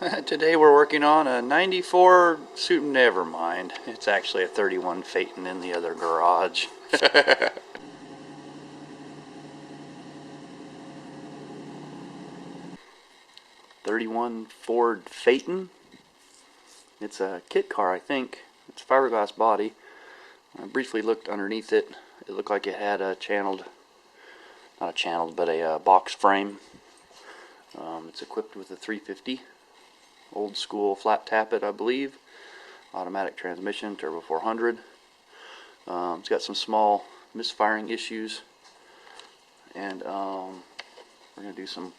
Today we're working on a 94 never mind. It's actually a 31 Phaeton in the other garage. 31 Ford Phaeton. It's a kit car, I think. It's a fiberglass body. I briefly looked underneath it. It looked like it had a channeled, not a channeled, but a box frame. It's equipped with a 350. Old school flat tappet, I believe. Automatic transmission, turbo 400. It's got some small misfiring issues. And we're going to do some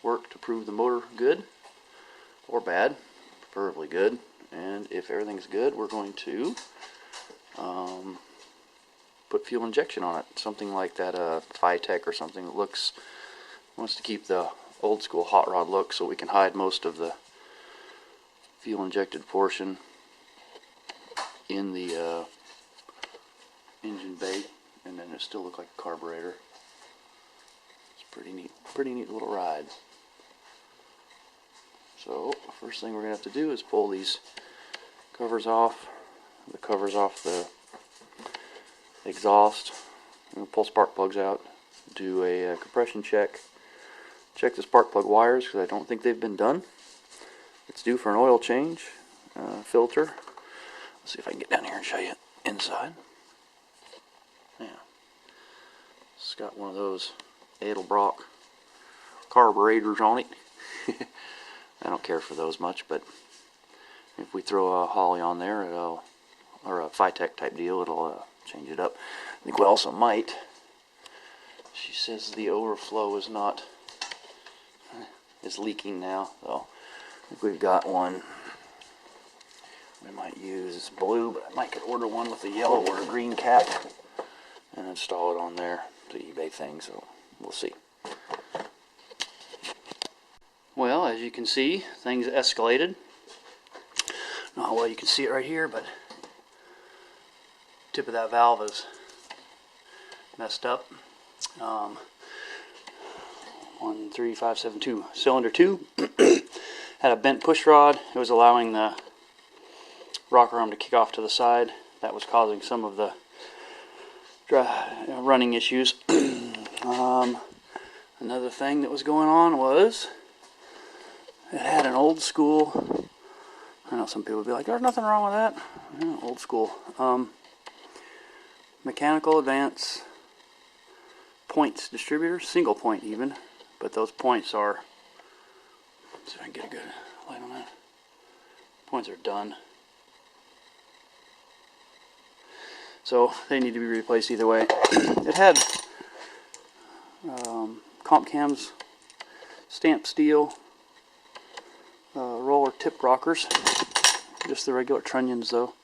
work to prove the motor good or bad, preferably good. And if everything's good, we're going to put fuel injection on it, something like that Phytech or something that wants to keep the old school hot rod look, so we can hide most of the fuel injected portion in the engine bay, and then it still look like a carburetor. It's pretty neat little ride. So first thing we're gonna have to do is pull these covers off, the exhaust. I'm gonna pull spark plugs out, do a compression check, check the spark plug wires because I don't think they've been done. It's due for an oil change, filter. Let's see if I can get down here and show you inside. Yeah, it's got one of those Edelbrock carburetors on it. I don't care for those much, but if we throw a Holly on there, or a Phytech type deal, it'll change it up. I think we also might. She says the overflow is leaking now, so I think we've got one we might use. It's blue, but I might could order one with a yellow or a green cap and install it on there. It's an eBay thing, so we'll see. Well, as you can see, things escalated. Not how well you can see it right here, but tip of that valve is messed up. 13572 cylinder 2 had a bent push rod. It was allowing the rocker arm to kick off to the side. That was causing some of the running issues. Another thing that was going on was it had an old school, I know some people would be like, there's nothing wrong with that. Yeah, old school. Mechanical advance points distributor, single point even, but those points are, let's see if I can get a good light on that. Points are done. So they need to be replaced either way. It had comp cams, stamped steel, roller tip rockers, just the regular trunnions though.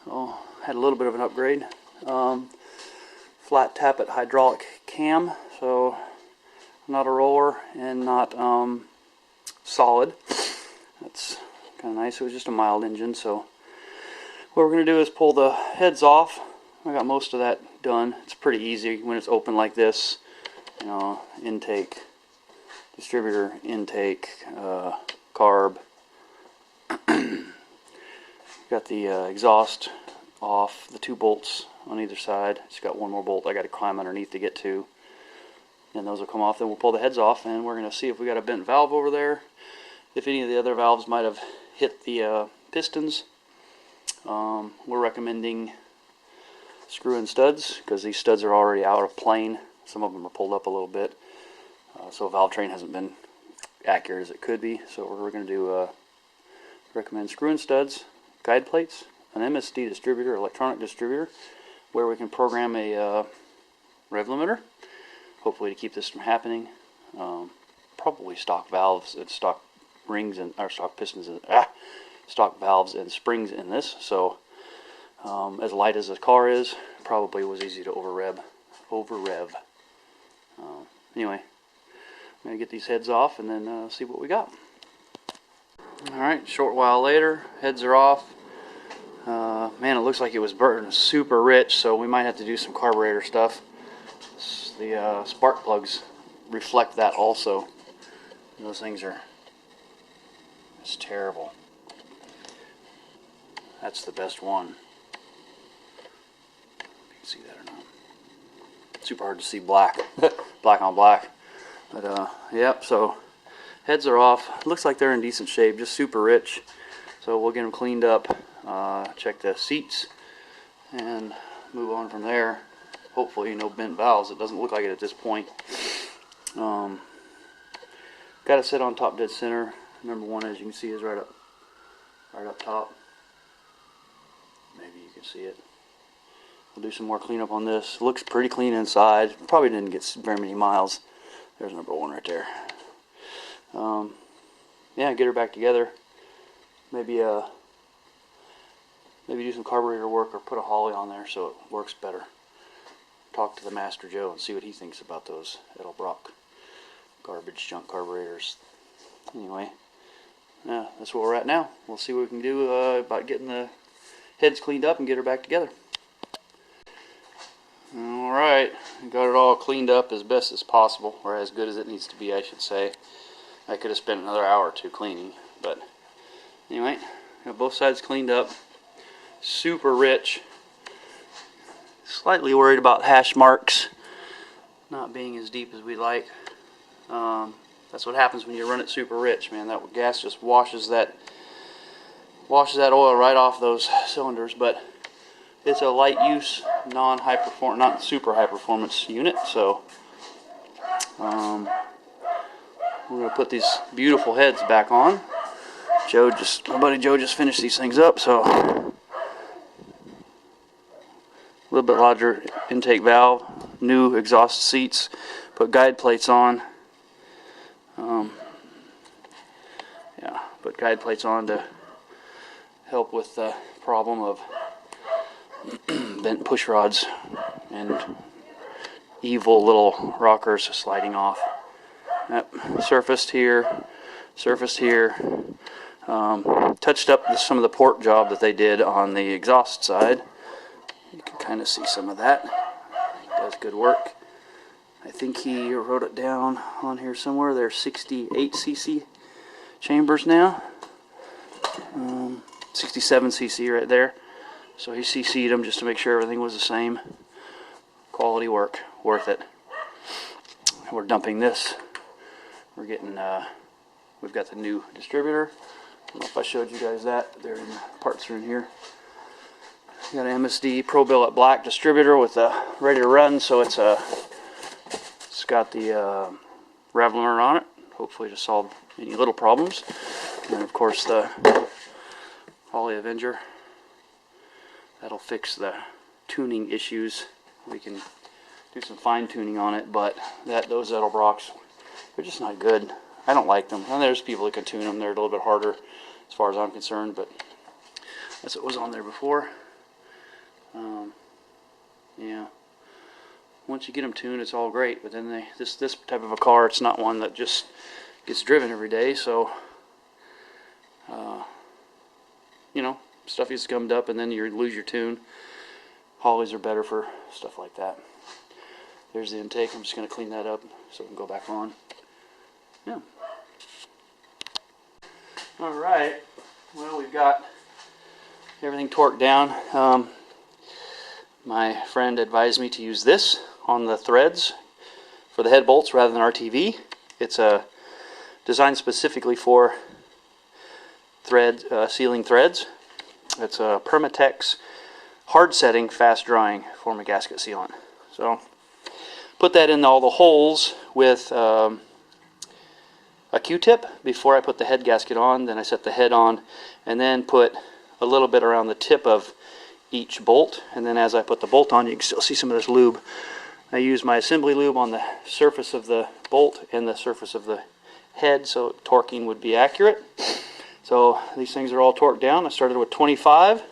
Oh, had a little bit of an upgrade. Flat tappet hydraulic cam, so not a roller and not solid. That's kind of nice. It was just a mild engine, so what we're going to do is pull the heads off. I got most of that done. It's pretty easy when it's open like this. You know, intake, distributor, intake, carb. Got the exhaust off, the 2 bolts on either side. Just got one more bolt I got to climb underneath to get to. And those will come off. Then we'll pull the heads off, and we're going to see if we got a bent valve over there. If any of the other valves might have hit the pistons. We're recommending screw-in studs because these studs are already out of plane. Some of them are pulled up a little bit, so valve train hasn't been accurate as it could be. So we're going to do recommend screw-in studs, guide plates, an MSD distributor, electronic distributor, where we can program a rev limiter, hopefully to keep this from happening. Probably stock valves and stock rings and stock pistons and stock valves and springs in this. So as light as the car is, probably was easy to over rev. Anyway, I'm gonna get these heads off and then see what we got. Alright, short while later, heads are off. Man, it looks like it was burnt super rich, so we might have to do some carburetor stuff. The spark plugs reflect that also. Those things are It's terrible. That's the best one. You can see that or not. Super hard to see black. Black on black. But yep, so heads are off. Looks like they're in decent shape, just super rich. So we'll get them cleaned up, check the seats, and move on from there. Hopefully no bent valves. It doesn't look like it at this point. Got it set on top dead center. Number one, as you can see, is right up top. Maybe you can see it. We'll do some more cleanup on this. Looks pretty clean inside. Probably didn't get very many miles. There's number one right there. Yeah, get her back together. Maybe do some carburetor work or put a Holly on there so it works better. Talk to the Master Joe and see what he thinks about those Edelbrock garbage junk carburetors. Anyway, yeah, that's where we're at now. We'll see what we can do about getting the heads cleaned up and get her back together. Alright, got it all cleaned up as best as possible, or as good as it needs to be, I should say. I could have spent another hour or two cleaning, but anyway, got both sides cleaned up. Super rich. Slightly worried about hash marks not being as deep as we like. That's what happens when you run it super rich, man. That gas just washes that oil right off those cylinders. But it's a light use, not super high performance unit. So we're gonna put these beautiful heads back on. My buddy Joe just finished these things up, so a little bit larger intake valve, new exhaust seats, put guide plates on. Yeah, put guide plates on to help with the problem of bent push rods and evil little rockers sliding off. Yep, surfaced here. Touched up some of the port job that they did on the exhaust side. You can kind of see some of that. He does good work. I think he wrote it down on here somewhere. They're 68 cc chambers now. 67 cc right there. So he CC'd them just to make sure everything was the same. Quality work, worth it. We're dumping this. We're getting, we've got the new distributor. I don't know if I showed you guys that. They're in the parts are in here. We got an MSD Pro Billet Black distributor with a ready to run, so it's got the rev limiter on it, hopefully to solve any little problems. And of course the Holly Avenger. That'll fix the tuning issues. We can do some fine tuning on it, but those Edelbrocks, they're just not good. I don't like them. And there's people that can tune them. They're a little bit harder as far as I'm concerned, but that's what was on there before. Yeah. Once you get them tuned, it's all great. But then this type of a car, it's not one that just gets driven every day. So, you know, stuff gets gummed up, and then you lose your tune. Hollies are better for stuff like that. There's the intake. I'm just going to clean that up so it can go back on. Yeah. All right. Well, we've got everything torqued down. My friend advised me to use this on the threads for the head bolts rather than RTV. It's designed specifically for sealing threads. It's a Permatex hard setting, fast drying form of gasket sealant. So put that in all the holes with a Q-tip before I put the head gasket on. Then I set the head on and then put a little bit around the tip of each bolt, and then as I put the bolt on, you can still see some of this lube. I use my assembly lube on the surface of the bolt and the surface of the head so torquing would be accurate. So these things are all torqued down. I started with 25,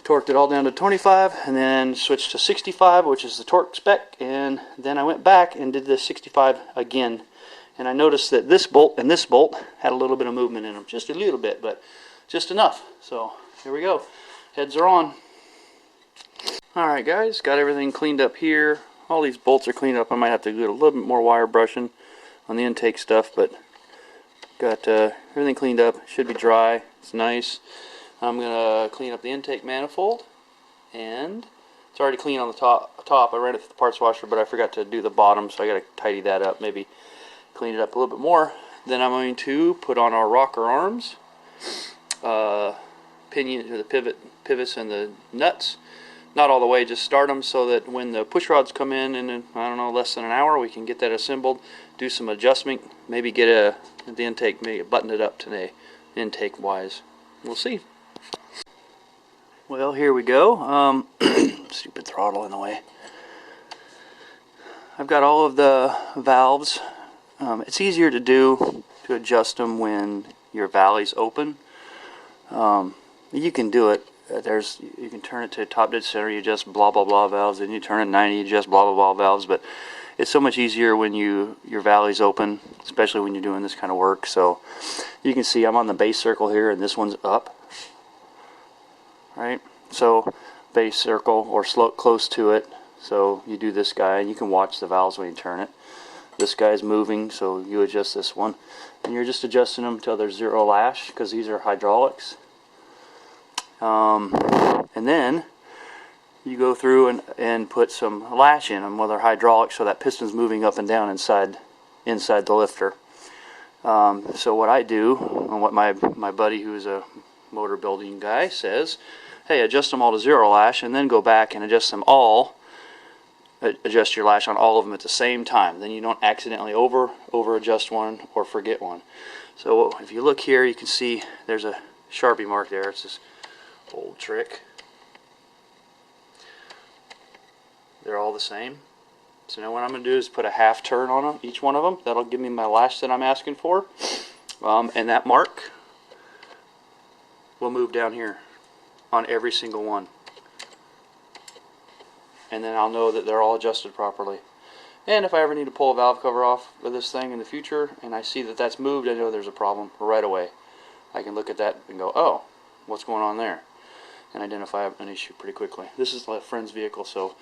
torqued it all down to 25, and then switched to 65, which is the torque spec, and then I went back and did the 65 again. And I noticed that this bolt and this bolt had a little bit of movement in them, just a little bit, but just enough. So here we go. Heads are on. Alright guys, got everything cleaned up here. All these bolts are cleaned up. I might have to do a little bit more wire brushing on the intake stuff, but Got everything cleaned up. Should be dry. It's nice. I'm gonna clean up the intake manifold, and it's already clean on the top. I ran it through the parts washer, but I forgot to do the bottom, so I gotta tidy that up. Maybe clean it up a little bit more. Then I'm going to put on our rocker arms, pinion, the pivots, and the nuts. Not all the way, just start them so that when the push rods come in I don't know, less than an hour, we can get that assembled, do some adjustment, maybe get the intake, maybe button it up today, intake wise. We'll see. Well, here we go. Stupid throttle in the way. I've got all of the valves. It's easier to adjust them when your valley's open. You can do it. You can turn it to top dead center, you adjust blah blah blah valves, and you turn it 90, you adjust blah blah blah valves, but it's so much easier when your valley's open, especially when you're doing this kind of work. So you can see I'm on the base circle here, and this one's up, right? So base circle or slope close to it. So you do this guy, and you can watch the valves when you turn it. This guy's moving, so you adjust this one, and you're just adjusting them until there's zero lash, because these are hydraulics. And then you go through and put some lash in them with our hydraulics, so that piston's moving up and down inside the lifter. So what I do, and what my buddy who's a motor building guy says, hey, adjust them all to zero lash, and then go back and adjust them all. Adjust your lash on all of them at the same time. Then you don't accidentally over adjust one or forget one. So if you look here, you can see there's a Sharpie mark there. It's this old trick. They're all the same. So now what I'm going to do is put a half turn on them, each one of them. That'll give me my lash that I'm asking for. And that mark will move down here on every single one. And then I'll know that they're all adjusted properly. And if I ever need to pull a valve cover off of this thing in the future, and I see that that's moved, I know there's a problem right away. I can look at that and go, oh, what's going on there? And identify an issue pretty quickly. This is a friend's vehicle, so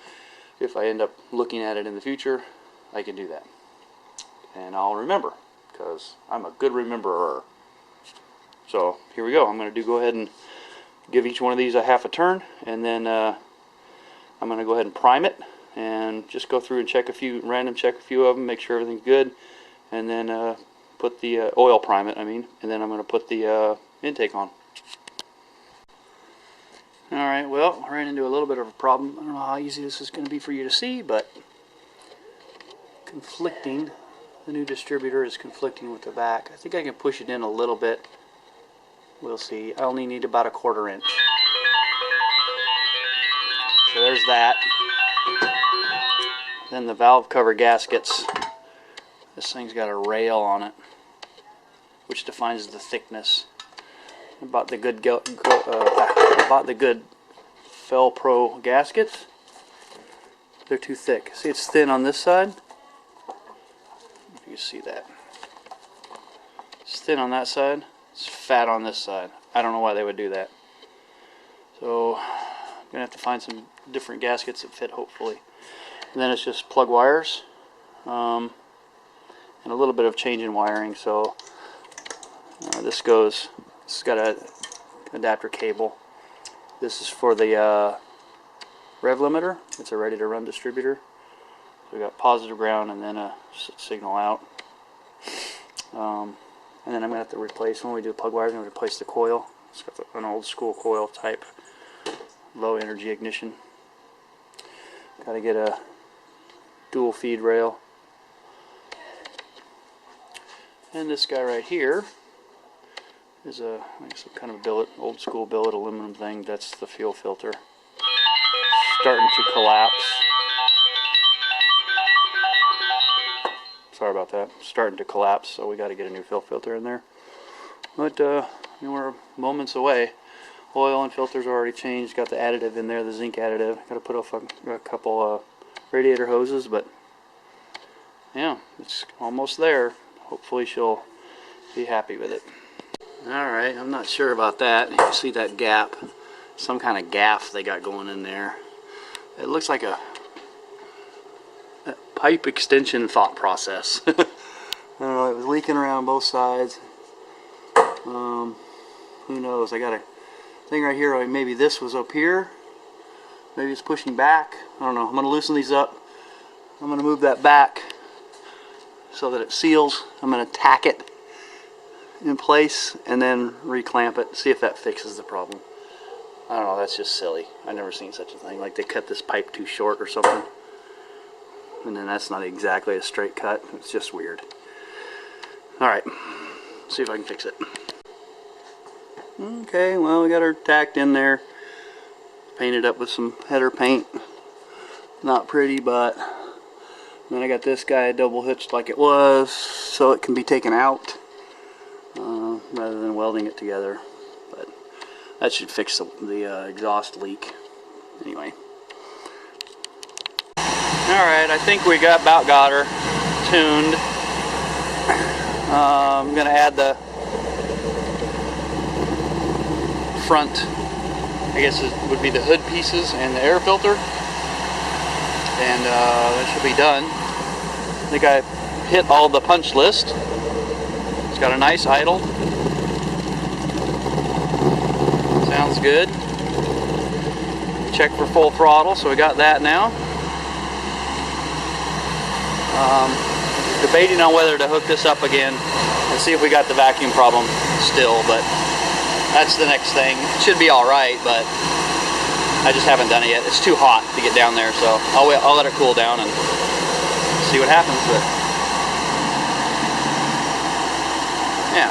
if I end up looking at it in the future, I can do that. And I'll remember, because I'm a good rememberer. So here we go. I'm going to go ahead and give each one of these a half a turn, and then I'm going to go ahead and prime it, and just go through and check a few of them, make sure everything's good, and then put the oil prime it, and then I'm going to put the intake on. Alright, well, I ran into a little bit of a problem. I don't know how easy this is going to be for you to see, but conflicting. The new distributor is conflicting with the back. I think I can push it in a little bit. We'll see. I only need about a 1/4 inch. So there's that. Then the valve cover gaskets. This thing's got a rail on it, which defines the thickness. I bought the good Fel-Pro gaskets. They're too thick. See, it's thin on this side. You can see that. It's thin on that side. It's fat on this side. I don't know why they would do that. So I'm gonna have to find some different gaskets that fit, hopefully. And then it's just plug wires, and a little bit of change in wiring. So this has got a adapter cable. This is for the rev limiter. It's a ready to run distributor. So we got positive ground and then a signal out. And then I'm going to have to replace, when we do plug wires, I'm going to replace the coil. It's got an old school coil type, low energy ignition. Got to get a dual feed rail. And this guy right here is some kind of billet, old school billet aluminum thing. That's the fuel filter. Starting to collapse. Sorry about that. Starting to collapse, so we got to get a new fuel filter in there. But we're moments away. Oil and filters are already changed. Got the additive in there, the zinc additive. Got to put off a couple radiator hoses, but yeah, it's almost there. Hopefully she'll be happy with it. Alright, I'm not sure about that. You can see that gap. Some kind of gaff they got going in there. It looks like a pipe extension thought process. I don't know, it was leaking around both sides. Who knows? I got a thing right here. Maybe this was up here. Maybe it's pushing back. I don't know. I'm going to loosen these up. I'm going to move that back so that it seals. I'm going to tack it in place and then reclamp it. See if that fixes the problem. I don't know. That's just silly. I've never seen such a thing. Like they cut this pipe too short or something. And then that's not exactly a straight cut. It's just weird. Alright. See if I can fix it. Okay, well, we got her tacked in there. Painted up with some header paint. Not pretty, but then I got this guy double hitched like it was so it can be taken out rather than welding it together. But that should fix the exhaust leak. Anyway. Alright, I think we about got her tuned. I'm going to add the front, I guess it would be the hood pieces and the air filter, and that should be done. I think I hit all the punch list. It's got a nice idle. Sounds good. Check for full throttle, so we got that now. Debating on whether to hook this up again and see if we got the vacuum problem still, but that's the next thing. It should be alright, but I just haven't done it yet. It's too hot to get down there, so I'll let it cool down and see what happens. But yeah.